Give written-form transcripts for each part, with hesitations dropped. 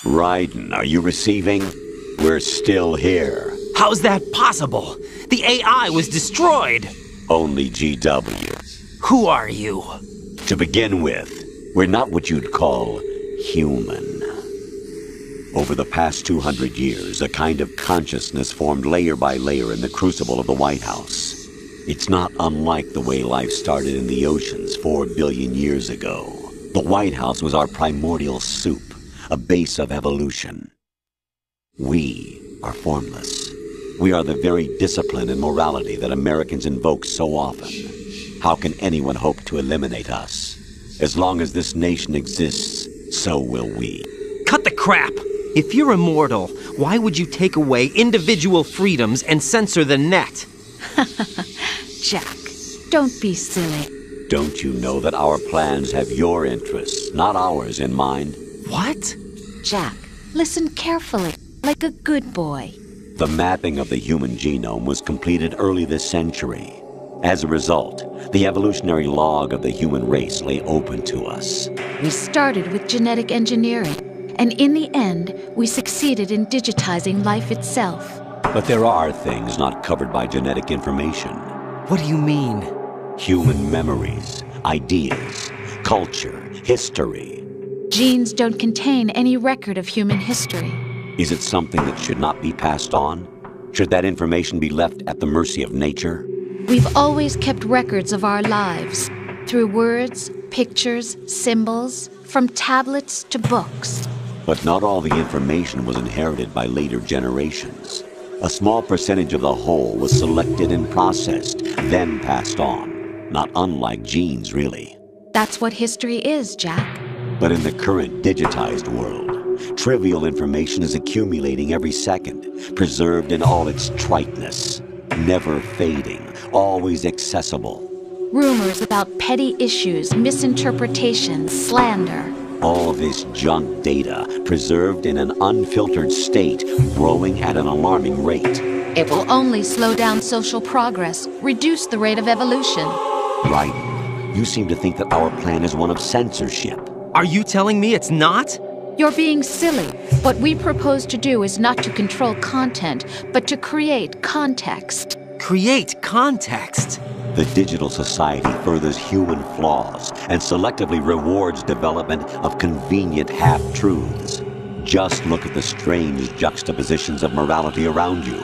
Raiden, are you receiving? We're still here. How's that possible? The AI was destroyed. Only GW. Who are you? To begin with, we're not what you'd call human. Over the past 200 years, a kind of consciousness formed layer by layer in the crucible of the White House. It's not unlike the way life started in the oceans 4 billion years ago. The White House was our primordial soup, a base of evolution. We are formless. We are the very discipline and morality that Americans invoke so often. How can anyone hope to eliminate us? As long as this nation exists, so will we. Cut the crap! If you're immortal, why would you take away individual freedoms and censor the net? Jack, don't be silly. Don't you know that our plans have your interests, not ours, in mind? What? Jack, listen carefully, like a good boy. The mapping of the human genome was completed early this century. As a result, the evolutionary log of the human race lay open to us. We started with genetic engineering, and in the end, we succeeded in digitizing life itself. But there are things not covered by genetic information. What do you mean? Human memories, ideas, culture, history. Genes don't contain any record of human history. Is it something that should not be passed on? Should that information be left at the mercy of nature? We've always kept records of our lives, through words, pictures, symbols, from tablets to books. But not all the information was inherited by later generations. A small percentage of the whole was selected and processed, then passed on. Not unlike genes, really. That's what history is, Jack. But in the current digitized world, trivial information is accumulating every second, preserved in all its triteness, never fading, always accessible. Rumors about petty issues, misinterpretations, slander. All this junk data, preserved in an unfiltered state, growing at an alarming rate. It will only slow down social progress, reduce the rate of evolution. Right. You seem to think that our plan is one of censorship. Are you telling me it's not? You're being silly. What we propose to do is not to control content, but to create context. Create context? The digital society furthers human flaws and selectively rewards development of convenient half-truths. Just look at the strange juxtapositions of morality around you.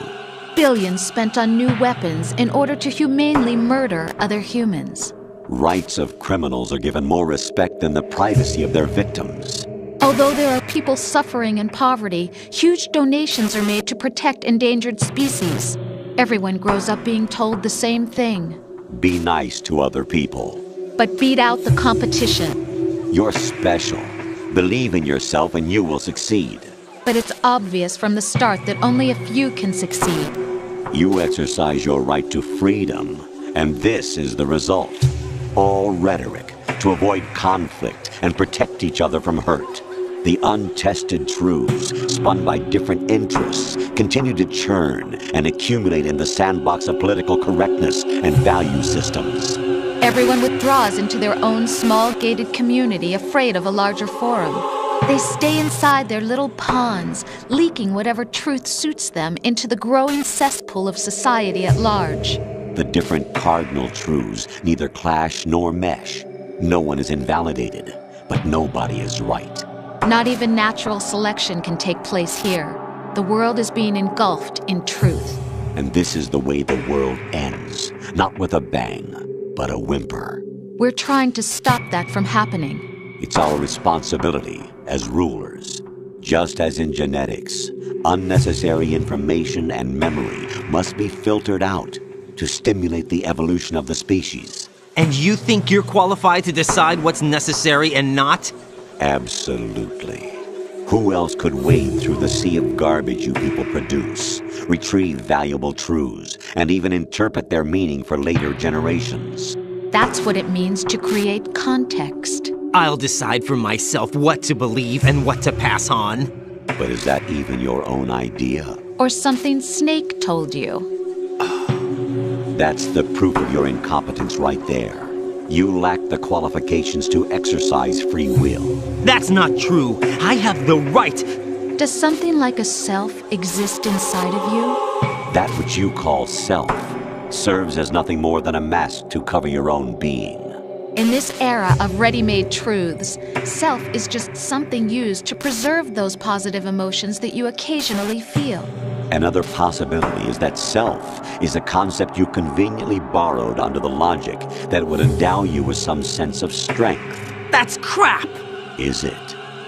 Billions spent on new weapons in order to humanely murder other humans. Rights of criminals are given more respect than the privacy of their victims. Although there are people suffering in poverty, huge donations are made to protect endangered species. Everyone grows up being told the same thing. Be nice to other people. But beat out the competition. You're special. Believe in yourself and you will succeed. But it's obvious from the start that only a few can succeed. You exercise your right to freedom, and this is the result. All rhetoric to avoid conflict and protect each other from hurt. The untested truths, spun by different interests, continue to churn and accumulate in the sandbox of political correctness and value systems. Everyone withdraws into their own small gated community, afraid of a larger forum. They stay inside their little ponds, leaking whatever truth suits them into the growing cesspool of society at large. The different cardinal truths neither clash nor mesh. No one is invalidated, but nobody is right. Not even natural selection can take place here. The world is being engulfed in truth. And this is the way the world ends. Not with a bang, but a whimper. We're trying to stop that from happening. It's our responsibility as rulers. Just as in genetics, unnecessary information and memory must be filtered out to stimulate the evolution of the species. And you think you're qualified to decide what's necessary and not? Absolutely. Who else could wade through the sea of garbage you people produce, retrieve valuable truths, and even interpret their meaning for later generations? That's what it means to create context. I'll decide for myself what to believe and what to pass on. But is that even your own idea? Or something Snake told you? That's the proof of your incompetence right there. You lack the qualifications to exercise free will. That's not true. I have the right. Does something like a self exist inside of you? That which you call self serves as nothing more than a mask to cover your own being. In this era of ready-made truths, self is just something used to preserve those positive emotions that you occasionally feel. Another possibility is that self is a concept you conveniently borrowed under the logic that it would endow you with some sense of strength. That's crap! Is it?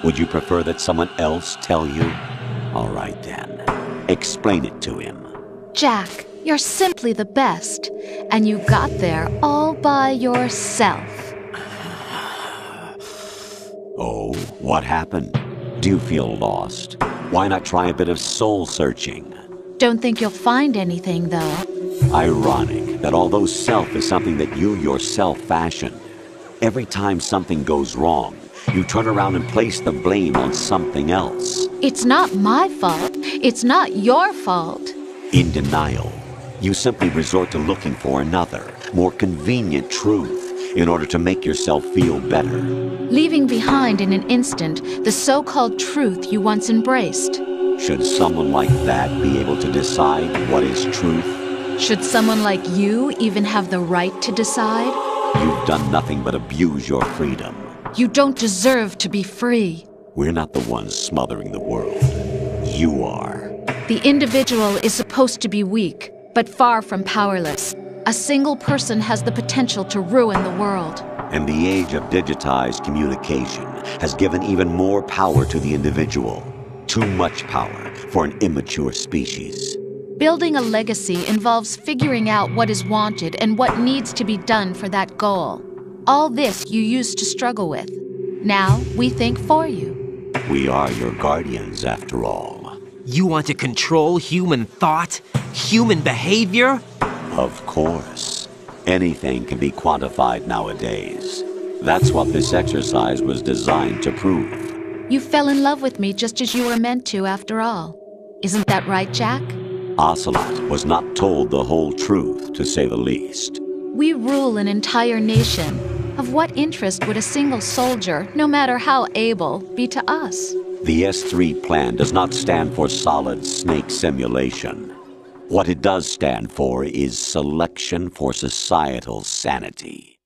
Would you prefer that someone else tell you? All right then. Explain it to him. Jack, you're simply the best, and you got there all by yourself. Oh, what happened? Do you feel lost? Why not try a bit of soul-searching? Don't think you'll find anything, though. Ironic that although self is something that you yourself fashioned, every time something goes wrong, you turn around and place the blame on something else. It's not my fault. It's not your fault. In denial, you simply resort to looking for another, more convenient truth in order to make yourself feel better. Leaving behind in an instant the so-called truth you once embraced. Should someone like that be able to decide what is truth? Should someone like you even have the right to decide? You've done nothing but abuse your freedom. You don't deserve to be free. We're not the ones smothering the world. You are. The individual is supposed to be weak, but far from powerless. A single person has the potential to ruin the world. And the age of digitized communication has given even more power to the individual. Too much power for an immature species. Building a legacy involves figuring out what is wanted and what needs to be done for that goal. All this you used to struggle with. Now we think for you. We are your guardians, after all. You want to control human thought? Human behavior? Of course. Anything can be quantified nowadays. That's what this exercise was designed to prove. You fell in love with me just as you were meant to, after all. Isn't that right, Jack? Ocelot was not told the whole truth, to say the least. We rule an entire nation. Of what interest would a single soldier, no matter how able, be to us? The S3 plan does not stand for solid snake simulation. What it does stand for is selection for societal sanity.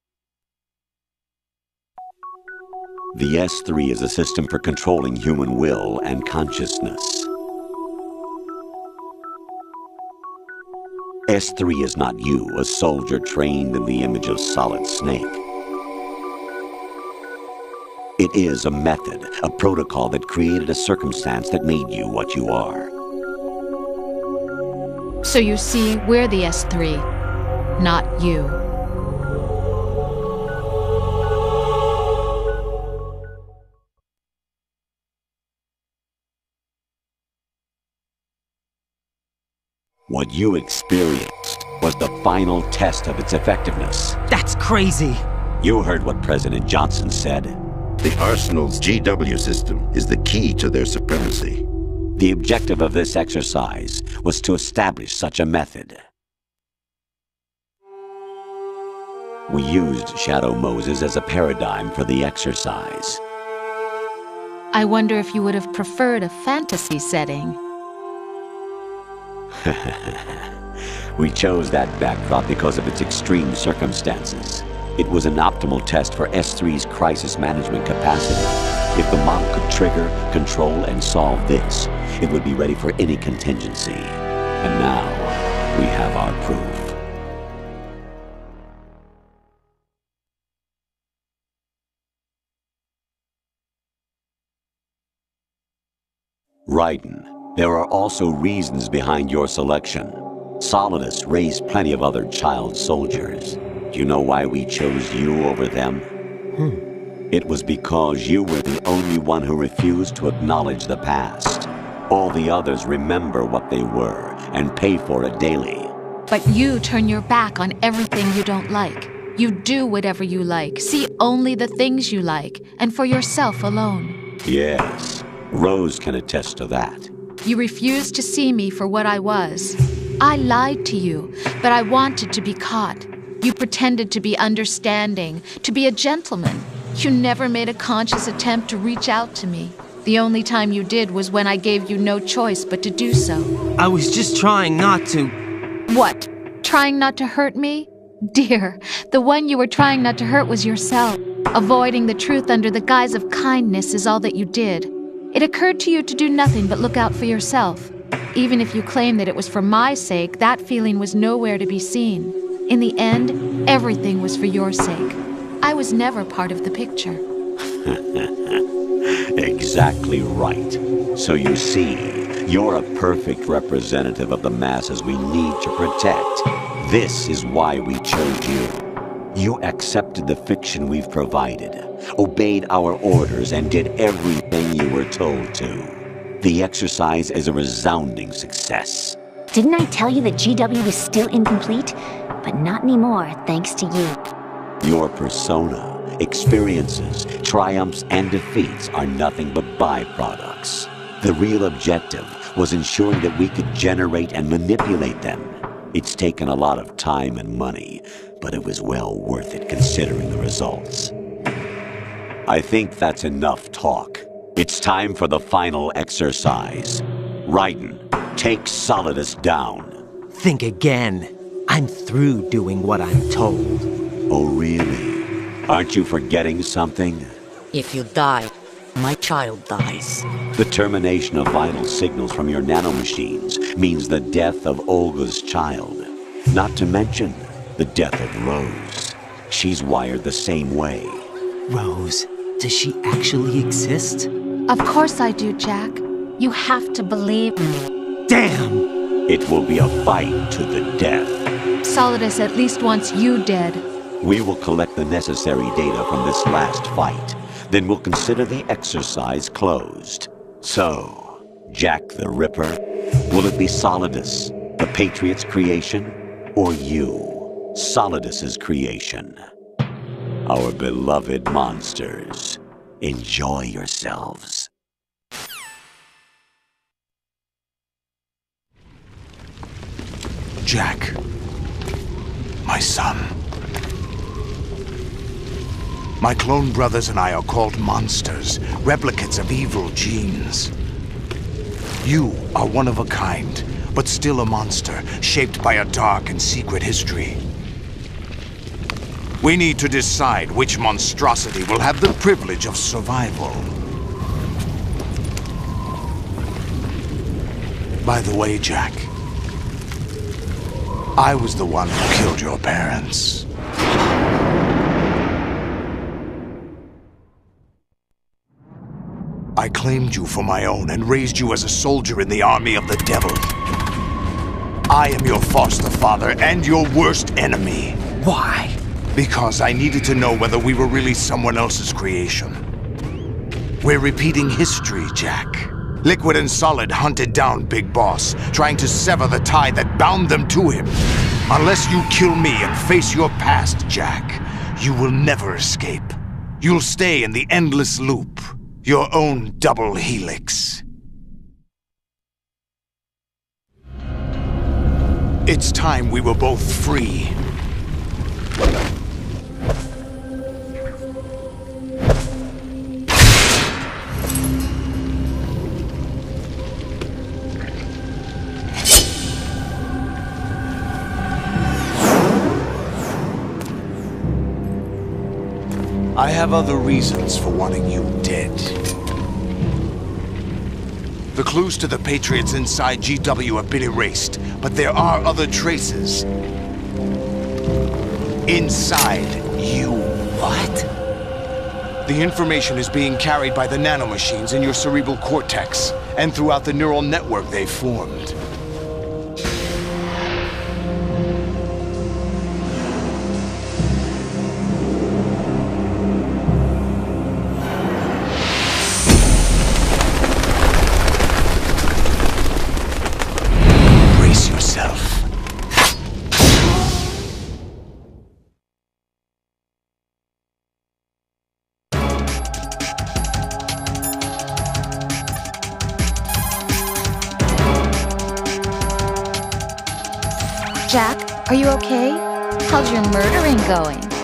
The S3 is a system for controlling human will and consciousness. S3 is not you, a soldier trained in the image of Solid Snake. It is a method, a protocol that created a circumstance that made you what you are. So you see, we're the S3, not you. What you experienced was the final test of its effectiveness. That's crazy. You heard what President Johnson said. The Arsenal's GW system is the key to their supremacy. The objective of this exercise was to establish such a method. We used Shadow Moses as a paradigm for the exercise. I wonder if you would have preferred a fantasy setting. We chose that backdrop because of its extreme circumstances. It was an optimal test for S3's crisis management capacity. If the model could trigger, control, and solve this, it would be ready for any contingency. And now, we have our proof. Raiden, there are also reasons behind your selection. Solidus raised plenty of other child soldiers. Do you know why we chose you over them? It was because you were the only one who refused to acknowledge the past. All the others remember what they were and pay for it daily. But you turn your back on everything you don't like. You do whatever you like, see only the things you like, and for yourself alone. Yes, Rose can attest to that. You refused to see me for what I was. I lied to you, but I wanted to be caught. You pretended to be understanding, to be a gentleman. You never made a conscious attempt to reach out to me. The only time you did was when I gave you no choice but to do so. I was just trying not to. What? Trying not to hurt me? Dear, the one you were trying not to hurt was yourself. Avoiding the truth under the guise of kindness is all that you did. It occurred to you to do nothing but look out for yourself. Even if you claim that it was for my sake, that feeling was nowhere to be seen. In the end, everything was for your sake. I was never part of the picture. Exactly right. So you see, you're a perfect representative of the masses we need to protect. This is why we chose you. You accepted the fiction we've provided, obeyed our orders, and did everything you were told to. The exercise is a resounding success. Didn't I tell you that GW was still incomplete? But not anymore, thanks to you. Your persona, experiences, triumphs, and defeats are nothing but byproducts. The real objective was ensuring that we could generate and manipulate them. It's taken a lot of time and money, but it was well worth it considering the results. I think that's enough talk. It's time for the final exercise. Raiden, take Solidus down. Think again. I'm through doing what I'm told. Oh, really? Aren't you forgetting something? If you die, my child dies. The termination of vital signals from your nanomachines means the death of Olga's child. Not to mention the death of Rose. She's wired the same way. Rose, does she actually exist? Of course I do, Jack. You have to believe me. Damn! It will be a fight to the death. Solidus at least wants you dead. We will collect the necessary data from this last fight. Then we'll consider the exercise closed. So, Jack the Ripper, will it be Solidus, the Patriot's creation, or you, Solidus's creation? Our beloved monsters, enjoy yourselves. Jack, my son. My clone brothers and I are called monsters, replicates of evil genes. You are one of a kind, but still a monster, shaped by a dark and secret history. We need to decide which monstrosity will have the privilege of survival. By the way, Jack, I was the one who killed your parents. I claimed you for my own and raised you as a soldier in the army of the devil. I am your foster father and your worst enemy. Why? Because I needed to know whether we were really someone else's creation. We're repeating history, Jack. Liquid and Solid hunted down Big Boss, trying to sever the tie that bound them to him. Unless you kill me and face your past, Jack, you will never escape. You'll stay in the endless loop. Your own double helix. It's time we were both free. I have other reasons for wanting you dead. The clues to the Patriots inside GW have been erased, but there are other traces. Inside you. What? The information is being carried by the nanomachines in your cerebral cortex, and throughout the neural network they've formed. Jack, are you okay? How's your murdering going?